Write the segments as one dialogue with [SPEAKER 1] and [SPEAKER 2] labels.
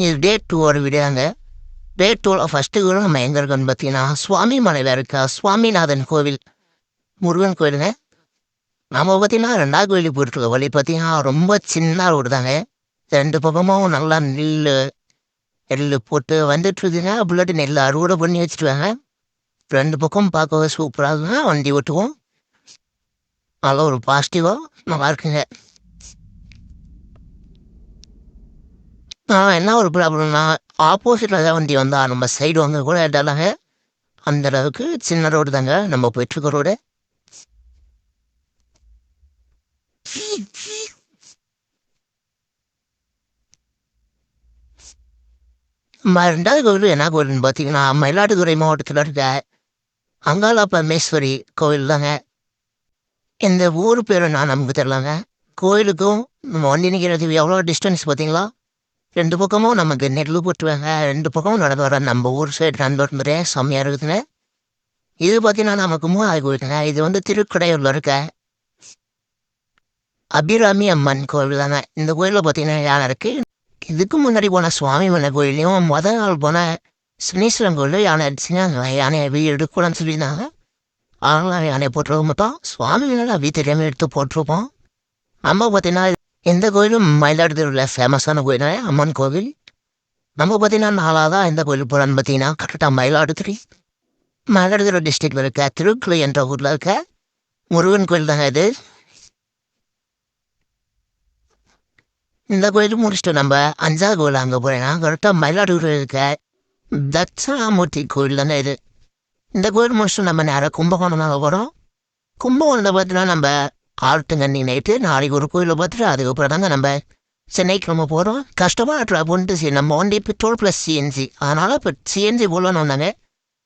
[SPEAKER 1] இது டே 2 வீடியோங்க. டே 2ல ஃபஸ்ட்டு கூட நம்ம எங்கே இருக்கோன்னு பார்த்தீங்கன்னா, சுவாமி மலையில் இருக்க சுவாமிநாதன் கோவில், முருகன் கோயிலுங்க. நம்ம பார்த்தீங்கன்னா 2வது கோயிலுக்கு போயிட்டுருக்க வழி பார்த்தீங்கன்னா, ரொம்ப சின்ன ரோடு தாங்க. 2 பக்கமும் நல்லா நெல்லு போட்டு வந்துட்டுருக்குங்க. புல்லட்டு நெல் அறுவடை பண்ணி வச்சுருவாங்க. 2 பக்கம் பார்க்கவே சூப்பராக இருக்குங்க. வண்டி ஓட்டுவோம். நல்லா ஒரு பாசிட்டிவாக நல்லாயிருக்குங்க. என்ன ஒரு ப்ராப்ளம்னா, ஆப்போசிட்டில் ஏதாவது வண்டி வந்தா நம்ம சைடு வந்து கூட இதாலங்க அந்த அளவுக்கு சின்ன ரோடு தாங்க நம்ம போயிட்டுருக்க ரோடு. நம்ம 2வது கோவில் என்ன கோவில்னு பார்த்தீங்கன்னா, மயிலாடுதுறை மாவட்டத்தில் இருக்க அங்காள பரமேஸ்வரி கோவில் தாங்க. இந்த ஊர் பேர் நான் நமக்கு தெரிலங்க. கோயிலுக்கும் நம்ம வண்டி நிற்கிறது எவ்வளோ டிஸ்டன்ஸ் பார்த்தீங்களா? 2 பக்கமும் நமக்கு நெல் போட்டுருவாங்க. 2 பக்கமும் நடந்து வர நம்ம ஊர் சைடு நடந்து வரே செம்மையாக இருக்குதுங்க. இது பார்த்தீங்கன்னா நமக்கு 3வது கோயிலுங்க. இது வந்து திருக்கடையூரில் இருக்க அபிராமி அம்மன் கோவில் தாங்க. இந்த கோயிலில் பார்த்தீங்கன்னா யானை இருக்குது. இதுக்கு முன்னாடி போன சுவாமி மலை கோயிலையும் நாள் போன சனீஸ்வரன் கோயிலும் யானை அடிச்சுங்க. யானையை எடுக்கணும்னு சொல்லியிருந்தாங்க. அதனால யானையை போட்டுருக்க மாட்டோம். சுவாமி மேலே தெரியாமல் எடுத்து போட்டிருப்போம். நம்ம பார்த்தீங்கன்னா எந்த கோயிலும் மயிலாடுதுறையில் ஃபேமஸான கோயில் அம்மன் கோவில். நம்ம பார்த்தீங்கன்னா 4வதா எந்த கோயிலுக்கு போகிறான்னு பார்த்தீங்கன்னா கரெக்டாக மயிலாடுதுறை டிஸ்ட்ரிக்டில் இருக்க திருக்குளை என்ற ஊரில் இருக்க முருகன் கோயில் தாங்க இது. இந்த கோயிலும் முடிச்சுட்டு நம்ம 5வது கோயில் அங்கே போகிறேன்னா கரெக்டாக மயிலாடுதுறை இருக்க தட்சிணாமூர்த்தி கோயில் தானே இது. இந்த கோயில் முடிச்சுட்டு நம்ம நேராக கும்பகோணம் நாங்கள் போகிறோம். கும்பகோணத்தில் பார்த்தீங்கன்னா நம்ம ஆழ்த்துங்கண்ணி நைட்டு நாளைக்கு ஒரு கோயிலை பார்த்துட்டு அதுக்கப்புறம் தாங்க நம்ம சென்னைக்கு நம்ம போகிறோம். கஷ்டமாக ட்ராவல்ன்ட்டு சரி நம்ம வண்டி பெட்ரோல் ப்ளஸ் சிஎன்ஜி, அதனால் இப்போ சிஎன்ஜி போடலான்னு வந்தாங்க.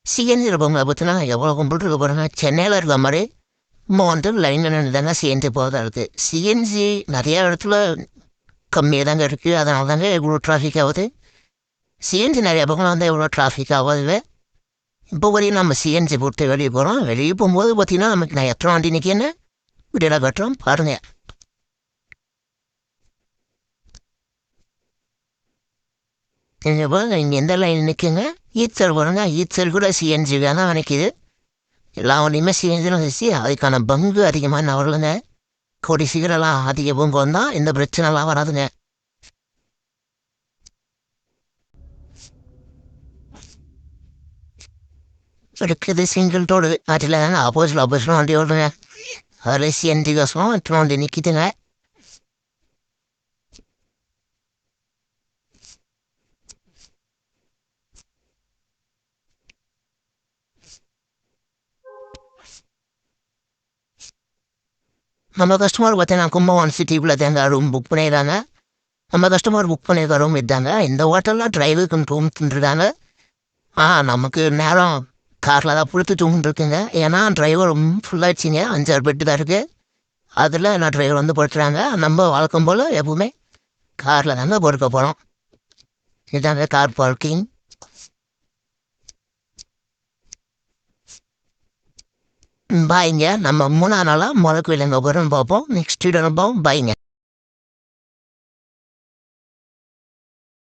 [SPEAKER 1] சிஎன்ஜி இருப்பவங்க பார்த்தீங்கன்னா எவ்வளோ கும்பிட்டு இருக்க போகிறாங்க. சென்னையில் இருக்க மாதிரி நம்ம வந்து லைனில் நின்று தாங்க சிஎன்ஜி போகிறதா இருக்குது. சிஎன்ஜி நிறையா இடத்துல கம்மியாக தாங்க இருக்குது. அதனால தாங்க இவ்வளோ டிராஃபிக் ஆகுது. சிஎன்ஜி நிறையா பக்கம் வந்து எவ்வளோ டிராஃபிக் ஆகாது. இப்போ வரையும் நம்ம சிஎன்ஜி போட்டு வெளியே போகிறோம். வெளியே போகும்போது பார்த்தீங்கன்னா நமக்கு நான் எத்தனை வண்டி நிற்கேன்னு வீடியோவில் கட்டுறோம் பாருங்கள். இங்கே எந்த லைன் நிற்குங்க? ஈச்சல் பாருங்க. ஈச்சல் கூட சிஎன்ஜி தான் நினைக்கிது. எல்லா வண்டியுமே சிஎன்ஜிலும் வச்சு அதுக்கான பங்கு அதிகமாக நான் வரலுங்க. கூடி சீக்கிரம்லாம் அதிக பங்கு வந்தால் இந்த பிரச்சனைலாம் வராதுங்க. இருக்குது சிங்கிள் ரோடு. அதில் ஆப்போசிட்டில் வண்டி ஓடுங்க. அதில் சிஎன்ஜி கோசம் எத்தனை வண்டி நிற்கிதுங்க. நம்ம கஸ்டமர் பார்த்தீங்கன்னா கும்பகோணம் சிட்டிக்குள்ளே தேங்க ரூம் புக் பண்ணிடுறாங்க. நம்ம கஸ்டமர் புக் பண்ணியிருக்க ரூம் இதாங்க. இந்த ஹோட்டலில் டிரைவருக்கு ரூம் தந்துருக்காங்க. நமக்கு நேரம் காரில் தான் புழுத்து தூங்கிட்டு இருக்குங்க. ஏன்னா டிரைவர் ரொம்ப ஃபுல்லாகிடுச்சிங்க. 5-6 பெட்டு தான் இருக்குது. அதில் நான் டிரைவர் வந்து படுத்துகிறாங்க. நம்ம வழக்கம் போல் எப்பவுமே காரில் தாங்க படுக்க போகிறோம். இதாங்க கார் பார்க்கிங். பாய்ங்க. நம்ம 3வது நாளாக கோயில் எங்கே போகிறோன்னு பார்ப்போம். நெக்ஸ்ட் வீடியோ பார்ப்போம். பாய்ங்க.